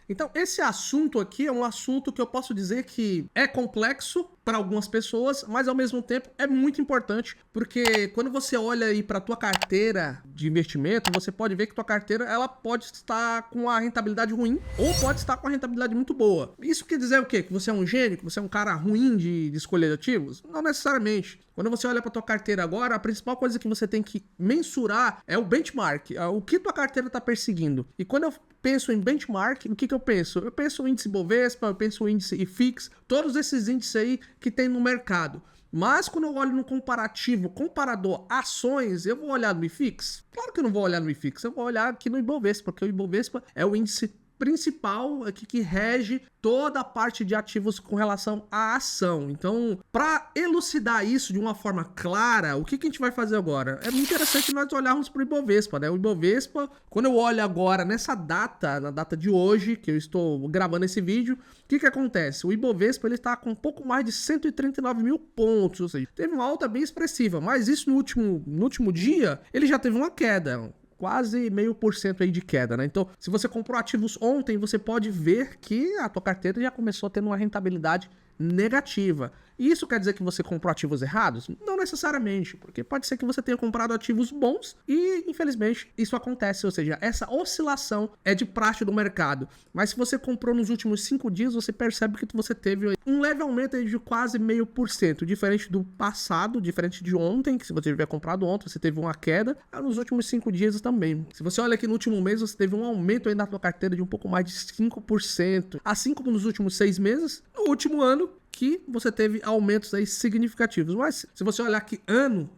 Então, esse assunto aqui é um assunto que eu posso dizer que é complexo para algumas pessoas, mas ao mesmo tempo é muito importante, porque quando você olha aí para tua carteira de investimento, você pode ver que tua carteira ela pode estar com a rentabilidade ruim ou pode estar com a rentabilidade muito boa. Isso quer dizer o quê? Que você é um gênio, que você é um cara ruim de escolher ativos? Não necessariamente. Quando você olha para tua carteira agora, a principal coisa que você tem que mensurar é o benchmark, o que tua carteira está perseguindo. E quando eu penso em benchmark, o que eu penso? Eu penso no índice Bovespa, eu penso no índice IFIX, todos esses índices aí que tem no mercado. Mas quando eu olho no comparativo, comparador ações, eu vou olhar no IFIX? Claro que eu não vou olhar no IFIX, eu vou olhar aqui no Ibovespa, porque o Ibovespa é o índice principal aqui que rege toda a parte de ativos com relação à ação. Então, para elucidar isso de uma forma clara, o que a gente vai fazer agora? É muito interessante nós olharmos para o Ibovespa, né? O Ibovespa, quando eu olho agora nessa data, na data de hoje, que eu estou gravando esse vídeo, o que acontece? O Ibovespa ele está com um pouco mais de 139 mil pontos, ou seja, teve uma alta bem expressiva, mas isso no último dia, ele já teve uma queda. Quase 0,5% aí de queda, né? Então, se você comprou ativos ontem, você pode ver que a tua carteira já começou a ter uma rentabilidade negativa. E isso quer dizer que você comprou ativos errados? Não necessariamente, porque pode ser que você tenha comprado ativos bons e, infelizmente, isso acontece. Ou seja, essa oscilação é de praxe do mercado. Mas se você comprou nos últimos 5 dias, você percebe que você teve um leve aumento aí de quase 0,5%, diferente do passado, diferente de ontem, que se você tiver comprado ontem, você teve uma queda, nos últimos 5 dias também. Se você olha aqui no último mês, você teve um aumento aí na sua carteira de um pouco mais de 5%, assim como nos últimos 6 meses, no último ano, que você teve aumentos aí significativos. Mas se você olhar aqui ano,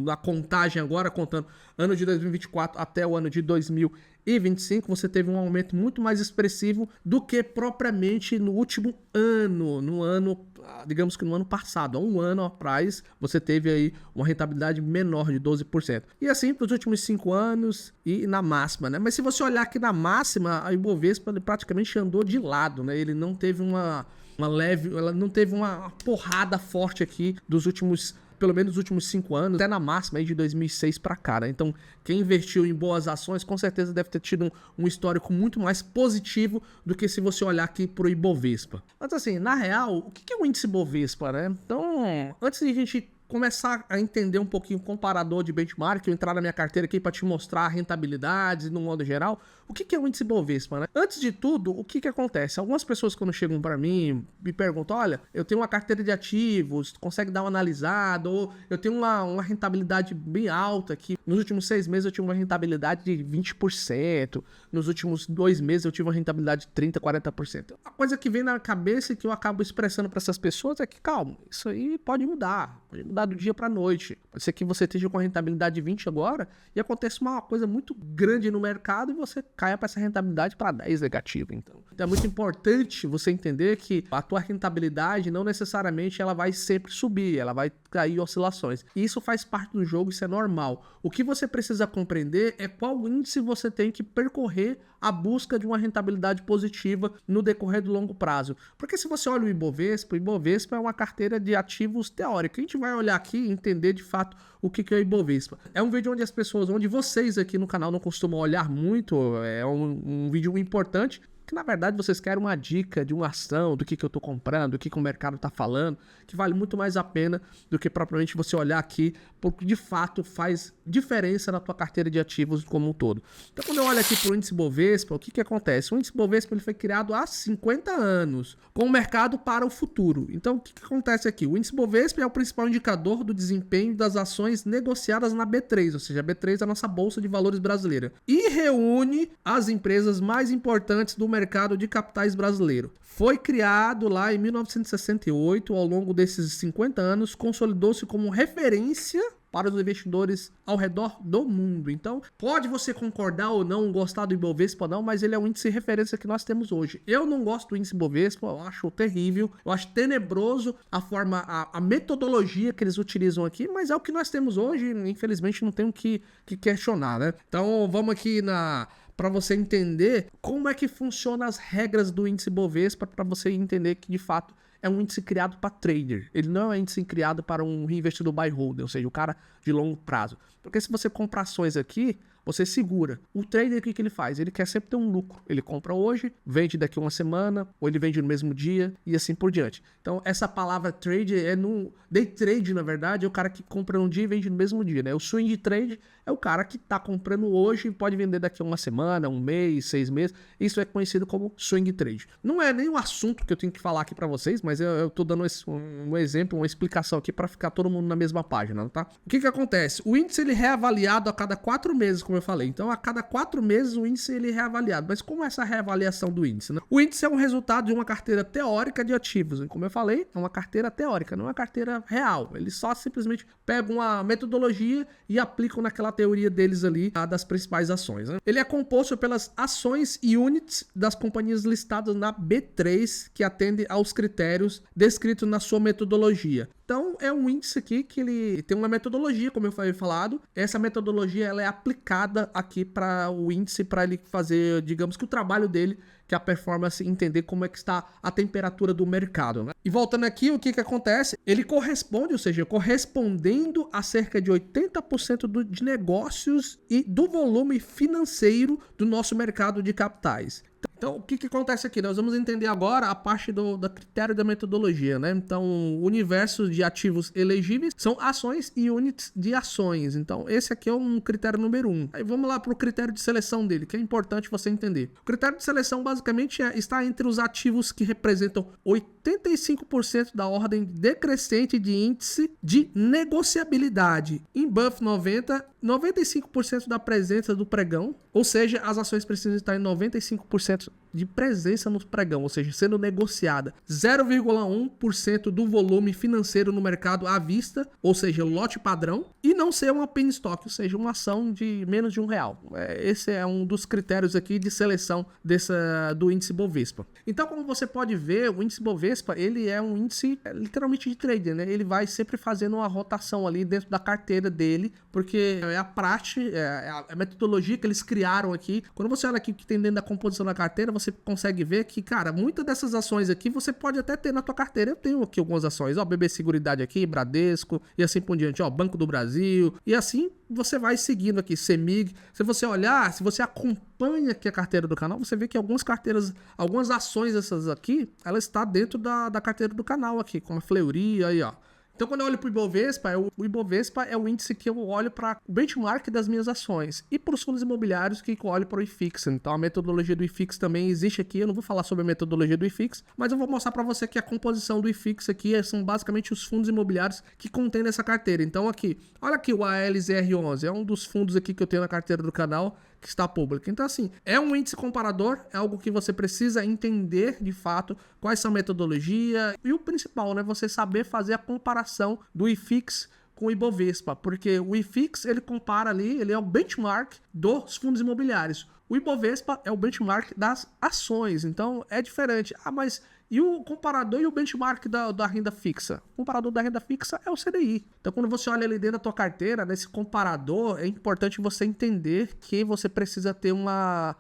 na contagem agora, contando ano de 2024 até o ano de 2025, você teve um aumento muito mais expressivo do que propriamente no último ano, digamos que no ano passado, há um ano atrás, você teve aí uma rentabilidade menor de 12%. E assim para os últimos 5 anos e na máxima, né? Mas se você olhar aqui na máxima, a Ibovespa ele praticamente andou de lado, né? Ele não teve ela não teve uma porrada forte aqui pelo menos dos últimos 5 anos, até na máxima aí de 2006 para cá, né? Então, quem investiu em boas ações, com certeza deve ter tido um histórico muito mais positivo do que se você olhar aqui pro Ibovespa. Mas assim, na real, o que é o índice Bovespa, né? Então, antes de a gente começar a entender um pouquinho o comparador de benchmark, eu entrar na minha carteira aqui para te mostrar rentabilidades no modo geral, o que é o índice Bovespa, né? Antes de tudo, o que acontece? Algumas pessoas quando chegam para mim, me perguntam, olha, eu tenho uma carteira de ativos, consegue dar uma analisada, ou eu tenho uma rentabilidade bem alta aqui, nos últimos 6 meses eu tive uma rentabilidade de 20%, nos últimos 2 meses eu tive uma rentabilidade de 30%, 40%. A coisa que vem na cabeça e que eu acabo expressando para essas pessoas é que, calma, isso aí pode mudar do dia para noite. Pode ser que você esteja com a rentabilidade de 20 agora e aconteça uma coisa muito grande no mercado e você caia para essa rentabilidade para 10 negativa. Então é muito importante você entender que a tua rentabilidade não necessariamente ela vai sempre subir, ela vai cair oscilações. E isso faz parte do jogo, isso é normal. O que você precisa compreender é qual índice você tem que percorrer a busca de uma rentabilidade positiva no decorrer do longo prazo. Porque se você olha o Ibovespa é uma carteira de ativos teórica. A gente vai olhar aqui e entender de fato o que é o Ibovespa. É um vídeo onde vocês aqui no canal não costumam olhar muito, é um vídeo importante, que na verdade vocês querem uma dica de uma ação, do que eu tô comprando, do que o mercado tá falando, que vale muito mais a pena do que propriamente você olhar aqui, porque de fato faz diferença na tua carteira de ativos como um todo. Então quando eu olho aqui pro índice Bovespa, o que acontece? O índice Bovespa ele foi criado há 50 anos, com o mercado para o futuro. Então o que acontece aqui? O índice Bovespa é o principal indicador do desempenho das ações negociadas na B3, ou seja, a B3 é a nossa bolsa de valores brasileira, e reúne as empresas mais importantes do mercado de capitais brasileiro. Foi criado lá em 1968, ao longo desses 50 anos, consolidou-se como referência para os investidores ao redor do mundo. Então, pode você concordar ou não, gostar do Ibovespa ou não, mas ele é o índice de referência que nós temos hoje. Eu não gosto do índice Ibovespa, eu acho terrível, eu acho tenebroso a metodologia que eles utilizam aqui, mas é o que nós temos hoje, infelizmente não tenho que questionar, né? Então, vamos aqui para você entender como é que funcionam as regras do índice Bovespa, para você entender que de fato é um índice criado para trader. Ele não é um índice criado para um investidor buy holder, ou seja, o cara de longo prazo. Porque se você compra ações aqui, você segura. O trader, o que ele faz? Ele quer sempre ter um lucro. Ele compra hoje, vende daqui uma semana, ou ele vende no mesmo dia, e assim por diante. Então, essa palavra trade é no... Day trade, na verdade, é o cara que compra um dia e vende no mesmo dia, né? O swing trade é o cara que tá comprando hoje e pode vender daqui a uma semana, um mês, 6 meses. Isso é conhecido como swing trade. Não é nem um assunto que eu tenho que falar aqui pra vocês, mas eu tô dando um exemplo, uma explicação aqui pra ficar todo mundo na mesma página, tá? O que acontece? O índice ele é reavaliado a cada 4 meses, como eu falei. Então, a cada 4 meses o índice ele é reavaliado. Mas como é essa reavaliação do índice, né? O índice é um resultado de uma carteira teórica de ativos. E como eu falei, é uma carteira teórica, não é uma carteira real. Eles só simplesmente pegam uma metodologia e aplicam naquela teoria deles ali, das principais ações, né? Ele é composto pelas ações e units das companhias listadas na B3, que atendem aos critérios descritos na sua metodologia. Então, é um índice aqui que ele tem uma metodologia, como eu falei falado. Essa metodologia ela é aplicada aqui para o índice, para ele fazer, digamos que o trabalho dele, que é a performance, entender como é que está a temperatura do mercado, né? E voltando aqui, o que acontece? Ele corresponde, ou seja, correspondendo a cerca de 80% de negócios e do volume financeiro do nosso mercado de capitais. Então, o que acontece aqui? Nós vamos entender agora a parte do critério da metodologia, né? Então, o universo de ativos elegíveis são ações e units de ações. Então, esse aqui é um critério número 1. Aí vamos lá para o critério de seleção dele, que é importante você entender. O critério de seleção, basicamente, está entre os ativos que representam 85% da ordem decrescente de índice de negociabilidade. Em Buff 90, 95% da presença do pregão, ou seja, as ações precisam estar em 95% de presença no pregão, ou seja, sendo negociada. 0,1% do volume financeiro no mercado à vista, ou seja, lote padrão, e não ser uma penny stock, ou seja, uma ação de menos de R$1. Esse é um dos critérios aqui de seleção do índice Bovespa. Então, como você pode ver, o índice Bovespa, ele é um índice literalmente de trader, né? Ele vai sempre fazendo uma rotação ali dentro da carteira dele, porque é a prática, é a metodologia que eles criaram aqui. Quando você olha aqui o que tem dentro da composição da carteira, você consegue ver que, cara, muitas dessas ações aqui você pode até ter na tua carteira. Eu tenho aqui algumas ações, ó, BB Seguridade aqui, Bradesco e assim por diante, ó, Banco do Brasil, e assim você vai seguindo aqui, CEMIG. Se você olhar, se você acompanha aqui a carteira do canal, você vê que algumas carteiras, algumas ações dessas aqui, ela está dentro da carteira do canal aqui, como a Fleury, aí ó. Então, quando eu olho para o Ibovespa, o Ibovespa é o índice que eu olho para o benchmark das minhas ações. E para os fundos imobiliários, que eu olho para o IFIX. Então, a metodologia do IFIX também existe aqui. Eu não vou falar sobre a metodologia do IFIX, mas eu vou mostrar para você que a composição do IFIX aqui são basicamente os fundos imobiliários que contêm nessa carteira. Então, aqui, olha aqui o ALZR11. É um dos fundos aqui que eu tenho na carteira do canal, que está público. Então, assim, é um índice comparador, é algo que você precisa entender de fato quais são a metodologia e o principal, né, você saber fazer a comparação do IFIX com o Ibovespa, porque o IFIX, ele compara ali, ele é o benchmark dos fundos imobiliários. O Ibovespa é o benchmark das ações, então é diferente. Ah, mas e o comparador e o benchmark da renda fixa? O comparador da renda fixa é o CDI. Então, quando você olha ali dentro da tua carteira, nesse comparador, é importante você entender que você precisa ter uma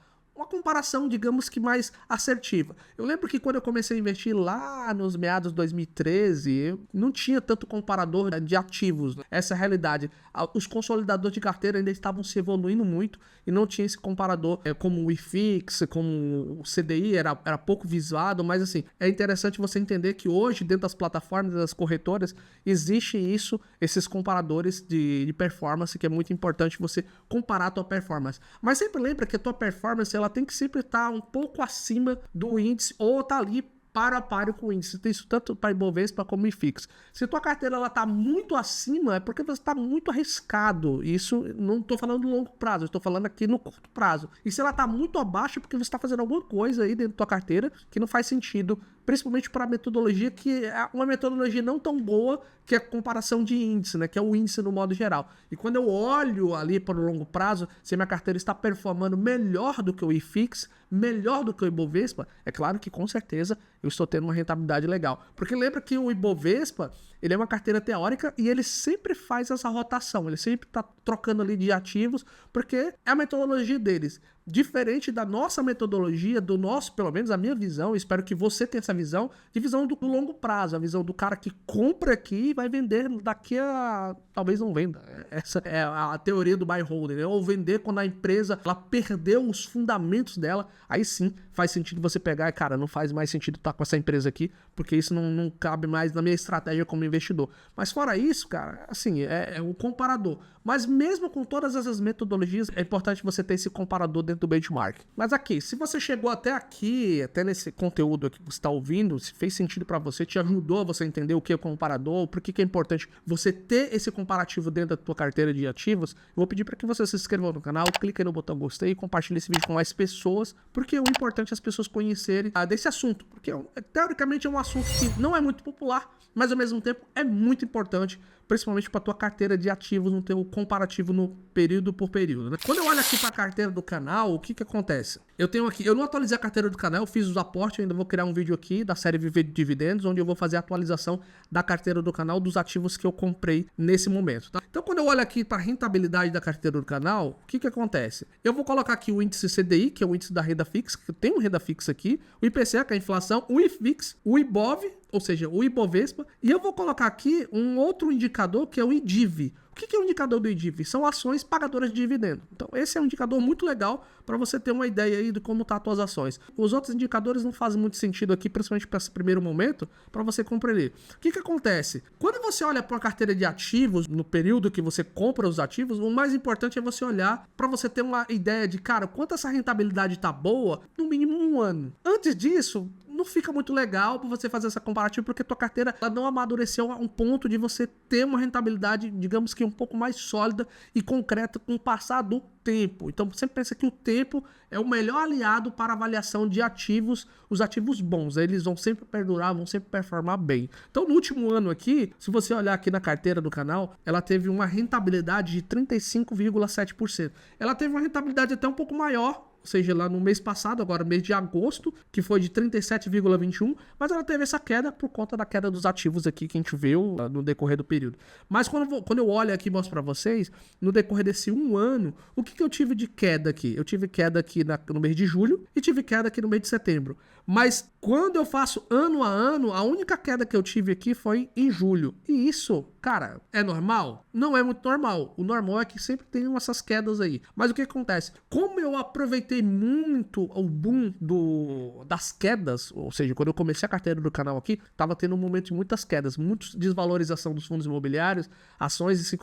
comparação, digamos que mais assertiva. Eu lembro que quando eu comecei a investir lá nos meados de 2013, eu não tinha tanto comparador de ativos. Essa é a realidade. Os consolidadores de carteira ainda estavam se evoluindo muito e não tinha esse comparador como o IFIX, como o CDI, era pouco visado, mas assim, é interessante você entender que hoje, dentro das plataformas, das corretoras, existe isso, esses comparadores de performance, que é muito importante você comparar a tua performance. Mas sempre lembra que a tua performance, ela tem que sempre estar um pouco acima do índice ou tá ali para a páreo com o índice. Tem isso tanto para Ibovespa como IFIX. Se a tua carteira ela tá muito acima, é porque você está muito arriscado. Isso não estou falando no longo prazo, estou falando aqui no curto prazo. E se ela tá muito abaixo, é porque você está fazendo alguma coisa aí dentro da tua carteira que não faz sentido, principalmente para a metodologia, que é uma metodologia não tão boa, que é a comparação de índice, né? Que é o índice no modo geral. E quando eu olho ali para o longo prazo, se a minha carteira está performando melhor do que o IFIX, melhor do que o Ibovespa, é claro que com certeza eu estou tendo uma rentabilidade legal. Porque lembra que o Ibovespa, ele é uma carteira teórica e ele sempre faz essa rotação, ele sempre está trocando ali de ativos, porque é a metodologia deles. diferente da nossa metodologia, do nosso, pelo menos a minha visão, espero que você tenha essa visão, de visão do longo prazo, a visão do cara que compra aqui e vai vender daqui a... talvez não venda. Essa é a teoria do buy holder, né? Ou vender quando a empresa ela perdeu os fundamentos dela, aí sim faz sentido você pegar e, cara, não faz mais sentido estar com essa empresa aqui, porque isso não cabe mais na minha estratégia como investidor. Mas fora isso, cara, assim, é um comparador. Mas mesmo com todas essas metodologias, é importante você ter esse comparador dentro do benchmark. Mas aqui, se você chegou até aqui, até nesse conteúdo aqui que você está ouvindo, se fez sentido para você, te ajudou a você entender o que é comparador, por que é importante você ter esse comparativo dentro da tua carteira de ativos, eu vou pedir para que você se inscreva no canal, clique no botão gostei e compartilhe esse vídeo com mais pessoas, porque o importante é as pessoas conhecerem desse assunto, porque teoricamente é um assunto que não é muito popular, mas ao mesmo tempo é muito importante, principalmente para a tua carteira de ativos, no teu comparativo no período por período, né? Quando eu olho aqui para a carteira do canal, o que acontece? Eu tenho aqui, eu não atualizei a carteira do canal, eu fiz os aportes, eu ainda vou criar um vídeo aqui da série Viver de Dividendos, onde eu vou fazer a atualização da carteira do canal, dos ativos que eu comprei nesse momento, tá? Então quando eu olho aqui para a rentabilidade da carteira do canal, o que acontece? Eu vou colocar aqui o índice CDI, que é o índice da renda fixa, que tem uma renda fixa aqui, o IPCA, que é a inflação, o IFIX, o IBOV, ou seja, o Ibovespa, e eu vou colocar aqui um outro indicador que é o IDIV. O que é o indicador do IDIV? São ações pagadoras de dividendo. Então, esse é um indicador muito legal para você ter uma ideia aí de como tá as suas ações. Os outros indicadores não fazem muito sentido aqui, principalmente para esse primeiro momento, para você compreender. O que acontece? Quando você olha para a carteira de ativos, no período que você compra os ativos, o mais importante é você olhar para você ter uma ideia de, cara, quanto essa rentabilidade tá boa, no mínimo 1 ano. Antes disso, não fica muito legal para você fazer essa comparativa, porque tua carteira ela não amadureceu a um ponto de você ter uma rentabilidade, digamos que um pouco mais sólida e concreta com o passar do tempo. Então, sempre pensa que o tempo é o melhor aliado para a avaliação de ativos, os ativos bons. Eles vão sempre perdurar, vão sempre performar bem. Então, no último ano aqui, se você olhar aqui na carteira do canal, ela teve uma rentabilidade de 35,7%. Ela teve uma rentabilidade até um pouco maior, ou seja, lá no mês passado, agora mês de agosto, que foi de 37,21, mas ela teve essa queda por conta da queda dos ativos aqui que a gente viu no decorrer do período. Mas quando eu olho aqui e mostro para vocês, no decorrer desse 1 ano, o que eu tive de queda aqui? Eu tive queda aqui no mês de julho e tive queda aqui no mês de setembro. Mas quando eu faço ano a ano, a única queda que eu tive aqui foi em julho. E isso, cara, é normal? Não é muito normal. O normal é que sempre tem essas quedas aí. Mas o que acontece? Como eu aproveitei muito o boom das quedas, ou seja, quando eu comecei a carteira do canal aqui, tava tendo um momento de muitas quedas, muita desvalorização dos fundos imobiliários, ações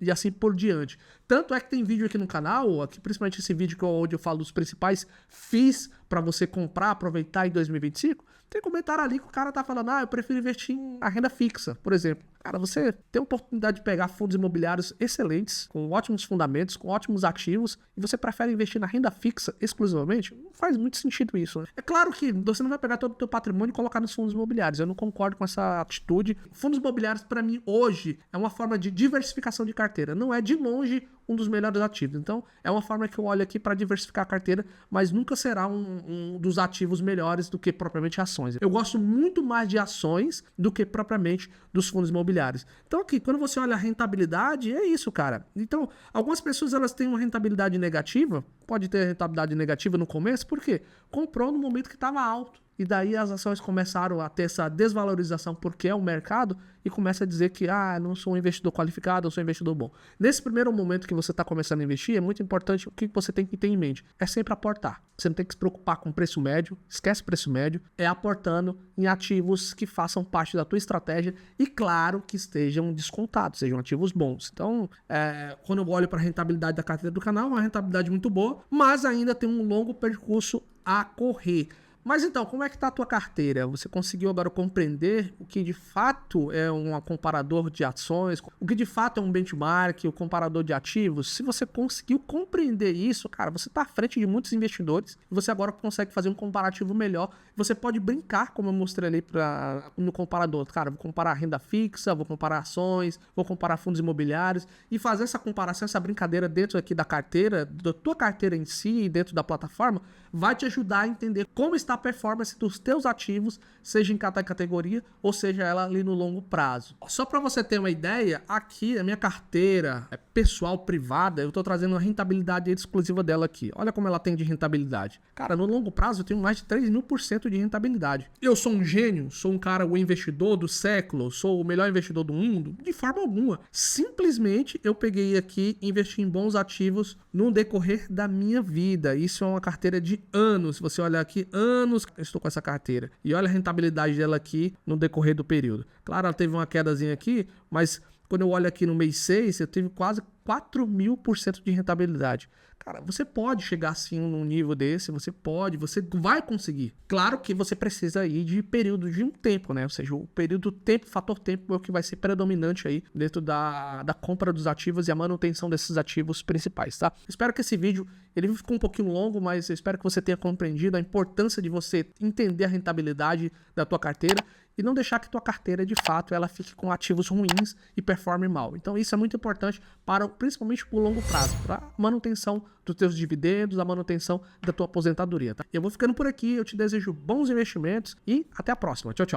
e assim por diante. Tanto é que tem vídeo aqui no canal, aqui, principalmente esse vídeo onde eu falo dos principais FIIs para você comprar, aproveitar em 2025, tem comentário ali que o cara tá falando, eu prefiro investir em renda fixa, por exemplo. Cara, você tem a oportunidade de pegar fundos imobiliários excelentes, com ótimos fundamentos, com ótimos ativos, e você prefere investir na renda fixa exclusivamente? Não faz muito sentido isso, né? É claro que você não vai pegar todo o teu patrimônio e colocar nos fundos imobiliários. Eu não concordo com essa atitude. Fundos imobiliários, para mim, hoje, é uma forma de diversificação de carteira. Não é, de longe, um dos melhores ativos. Então, é uma forma que eu olho aqui para diversificar a carteira, mas nunca será um dos ativos melhores do que propriamente ações. Eu gosto muito mais de ações do que propriamente dos fundos imobiliários. Então, aqui, quando você olha a rentabilidade, é isso, cara. Então, algumas pessoas elas têm uma rentabilidade negativa, pode ter rentabilidade negativa no começo, por quê? Comprou no momento que estava alto. E daí as ações começaram a ter essa desvalorização porque é o mercado e começa a dizer que eu não sou um investidor qualificado, eu sou um investidor bom. Nesse primeiro momento que você está começando a investir, é muito importante o que você tem que ter em mente. É sempre aportar. Você não tem que se preocupar com preço médio, esquece preço médio, é aportando em ativos que façam parte da tua estratégia e, claro, que estejam descontados, sejam ativos bons. Então, quando eu olho para a rentabilidade da carteira do canal, é uma rentabilidade muito boa, mas ainda tem um longo percurso a correr. Mas então, como é que está a tua carteira? Você conseguiu agora compreender o que de fato é um comparador de ações, o que de fato é um benchmark, o comparador de ativos? Se você conseguiu compreender isso, cara, você está à frente de muitos investidores e você agora consegue fazer um comparativo melhor. Você pode brincar, como eu mostrei ali no comparador. Cara, vou comparar renda fixa, vou comparar ações, vou comparar fundos imobiliários e fazer essa comparação, essa brincadeira dentro aqui da carteira, da tua carteira em si e dentro da plataforma, vai te ajudar a entender como está está a performance dos teus ativos, seja em cada categoria ou seja ela ali no longo prazo. Só para você ter uma ideia, aqui a minha carteira pessoal privada, eu estou trazendo a rentabilidade exclusiva dela aqui. Olha como ela tem de rentabilidade. Cara, no longo prazo eu tenho mais de 3.000% de rentabilidade. Eu sou um gênio, sou um cara, o investidor do século, sou o melhor investidor do mundo? De forma alguma. Simplesmente eu peguei aqui e investi em bons ativos no decorrer da minha vida. Isso é uma carteira de anos. Se você olhar aqui, anos eu estou com essa carteira. E olha a rentabilidade dela aqui no decorrer do período. Claro, ela teve uma quedazinha aqui, mas quando eu olho aqui no mês 6, eu tive quase 4.000% de rentabilidade. Cara, você pode chegar assim num nível desse, você vai conseguir. Claro que você precisa aí de período de um tempo, né? Ou seja, o período tempo, fator tempo é o que vai ser predominante aí dentro da compra dos ativos e a manutenção desses ativos principais, tá? Espero que esse vídeo, ele ficou um pouquinho longo, mas eu espero que você tenha compreendido a importância de você entender a rentabilidade da tua carteira e não deixar que tua carteira, de fato, ela fique com ativos ruins e performe mal. Então isso é muito importante principalmente para o longo prazo, para a manutenção dos teus dividendos, a manutenção da tua aposentadoria, tá? Eu vou ficando por aqui, eu te desejo bons investimentos e até a próxima. Tchau, tchau.